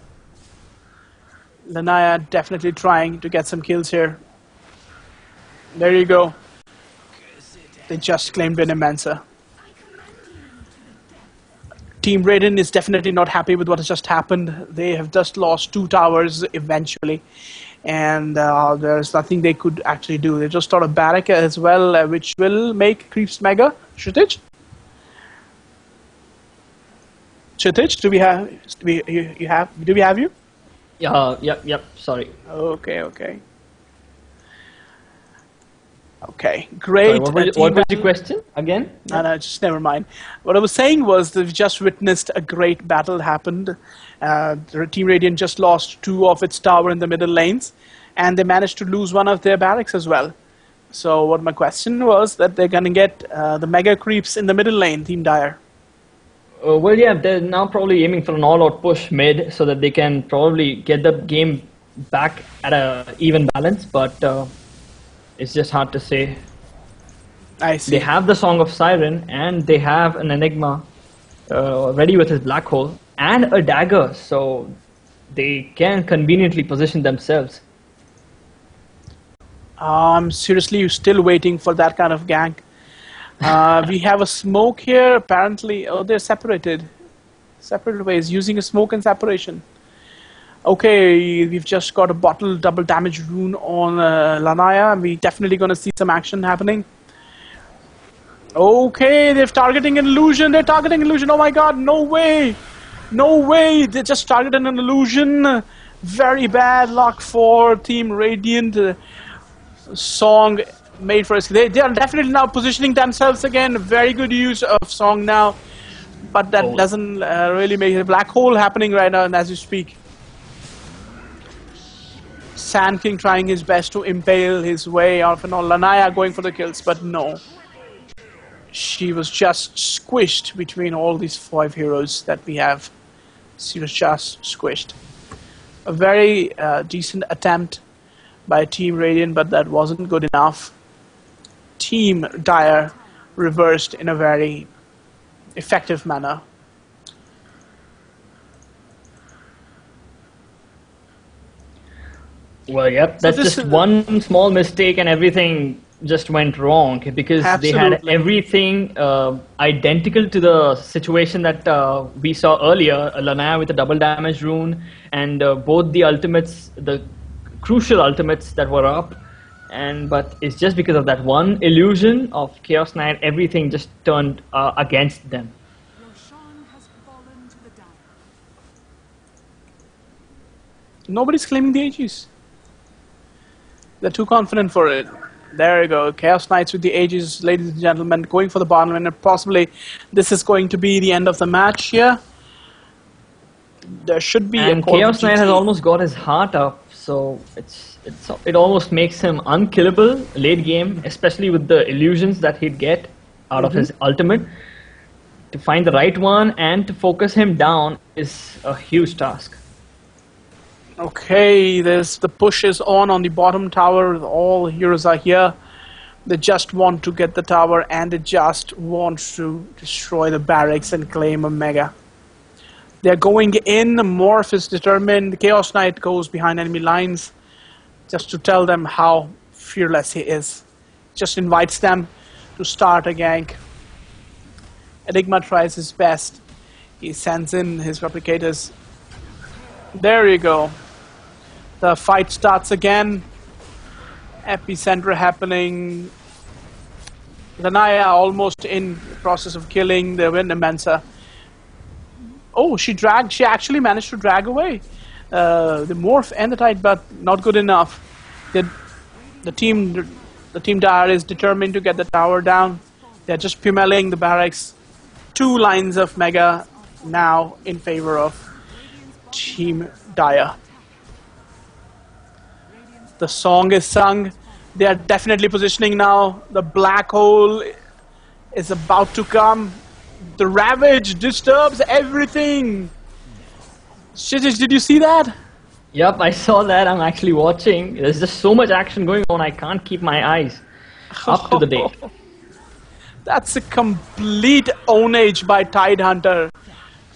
Lanaya definitely trying to get some kills here. There you go. They just claimed Venomancer. Team Raiden is definitely not happy with what has just happened. They have just lost 2 towers eventually, and there's nothing they could actually do. They just thought of Barrack as well, which will make Creeps mega. Kshitij, do we have you? Yep, sorry. Okay, great. Sorry, what was your question again? No, just never mind. What I was saying was that we've just witnessed a great battle happened. The Team Radiant just lost 2 of its tower in the middle lanes, and they managed to lose 1 of their barracks as well. So what my question was that they're going to get the mega creeps in the middle lane, Team Dire. Well, yeah, they're now probably aiming for an all-out push mid so that they can probably get the game back at a even balance, but it's just hard to say. I see. They have the Song of Siren, and they have an Enigma ready with his Black Hole, and a dagger, so they can conveniently position themselves. I'm seriously still waiting for that kind of gank. We have a smoke here, apparently. Oh, they're separated. Separate ways, using a smoke and separation. Okay, we've just got a bottle double damage rune on Lanaya. We're definitely going to see some action happening. Okay, they're targeting an illusion. They're targeting illusion. Oh my god, no way. No way. They just targeted an illusion. Very bad luck for Team Radiant. Song made for us. They are definitely now positioning themselves again. Very good use of Song now. But that doesn't really make a black hole happening right now, and as you speak. Sand King trying his best to impale his way out of Lanaya going for the kills, but no. She was just squished between all these 5 heroes that we have. She was just squished. A very decent attempt by Team Radiant, but that wasn't good enough. Team Dire reversed in a very effective manner. Well, yep, that's just one small mistake and everything just went wrong because they had everything identical to the situation that we saw earlier. Lanaya with a double damage rune and both the ultimates, the crucial ultimates that were up. But it's just because of that one illusion of Chaos Knight, everything just turned against them. Nobody's claiming the Aegis. They're too confident for it. There you go. Chaos Knights with the Aegis, ladies and gentlemen, going for the bottom lane. And possibly this is going to be the end of the match here. There should be and Chaos Knight has almost got his heart up, so it almost makes him unkillable late game, especially with the illusions that he'd get out of his ultimate. To find the right one and to focus him down is a huge task. Okay, the push is on the bottom tower. All heroes are here. They just want to get the tower and they just want to destroy the barracks and claim a mega. They're going in. Morph is determined. Chaos Knight goes behind enemy lines just to tell them how fearless he is. Just invites them to start a gank. Enigma tries his best. He sends in his replicators. There you go. The fight starts again. Epicenter happening. Lanaya almost in the process of killing the Mensa. Oh, she actually managed to drag away the Morph and the Tide, but not good enough. The team Dire is determined to get the tower down. They're just pummeling the barracks. 2 lines of Mega now in favor of Team Dire. The song is sung. They are definitely positioning now. The black hole is about to come. The Ravage disturbs everything. Shitish, did you see that? Yep, I saw that. I'm actually watching. There's just so much action going on. I can't keep my eyes up to the date. That's a complete ownage by Tidehunter.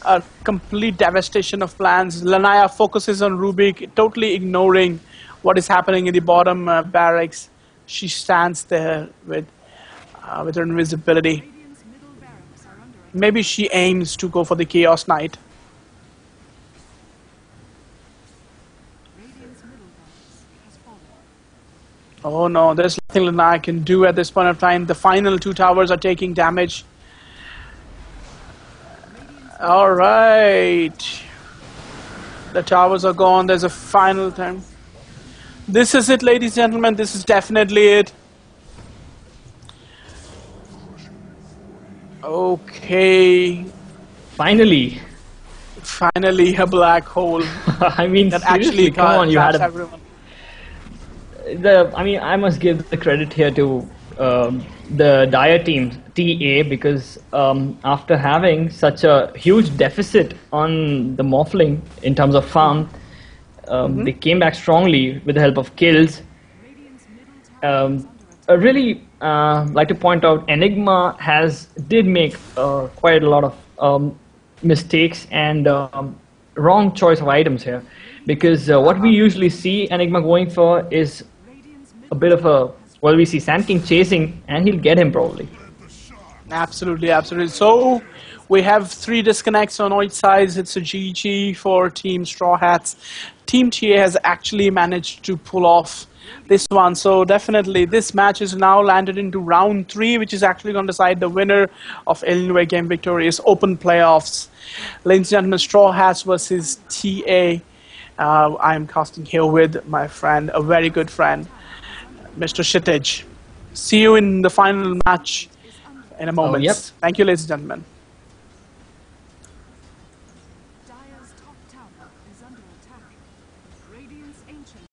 A complete devastation of plans. Lanaya focuses on Rubik, totally ignoring what is happening in the bottom barracks. She stands there with her invisibility. Maybe she aims to go for the Chaos Knight. Oh no, there's nothing Lanaya can do at this point of time. The final 2 towers are taking damage. Alright. The towers are gone. There's a final time. This is it, ladies and gentlemen. This is definitely it. Okay. Finally a black hole. I mean, that actually, come on, you had everyone. I must give the credit here to the Dire team, TA, because after having such a huge deficit on the Morphling in terms of farm, they came back strongly with the help of kills. I really like to point out Enigma did make quite a lot of mistakes and wrong choice of items here, because what we usually see Enigma going for is a bit of a, well, we see Sand King chasing and he'll get him probably. Absolutely. So we have 3 disconnects on each side. It's a GG for Team Straw Hats. Team TA has actually managed to pull off this one. So definitely this match is now landed into round 3, which is actually going to decide the winner of Alienware Game Victorious Open Playoffs. Ladies and gentlemen, Straw Hats versus TA. I am casting here with my friend, a very good friend. Mr. Shitij. See you in the final match in a moment. yep. Thank you, ladies and gentlemen. Dire's top tower is under attack. Radiant's ancient